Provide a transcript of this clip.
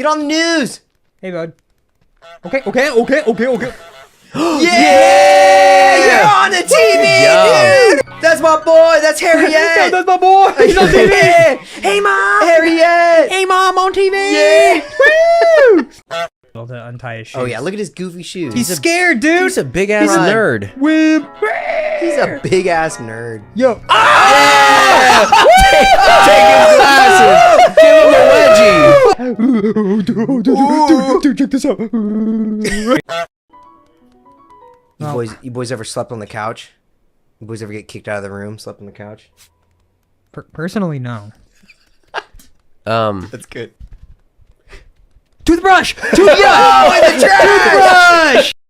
Get on the news. Hey, bud. Okay. Yeah! You're on the TV, dude! That's my boy! That's Harriet! That's my boy! He's on TV! Hey, Mom! Harriet! Hey, Mom, on TV! Yeah! Woo! To untie his shoes. Oh, yeah, look at his goofy shoes. He's scared, dude! He's a big-ass Right. nerd. Whip! He's a big-ass nerd. Yo. Take his glasses! Give him a wedgie! Dude, check this out. You boys ever slept on the couch? You boys ever get kicked out of the room, slept on the couch? Personally, no. That's good. Toothbrush! Yo, in the trash! Toothbrush!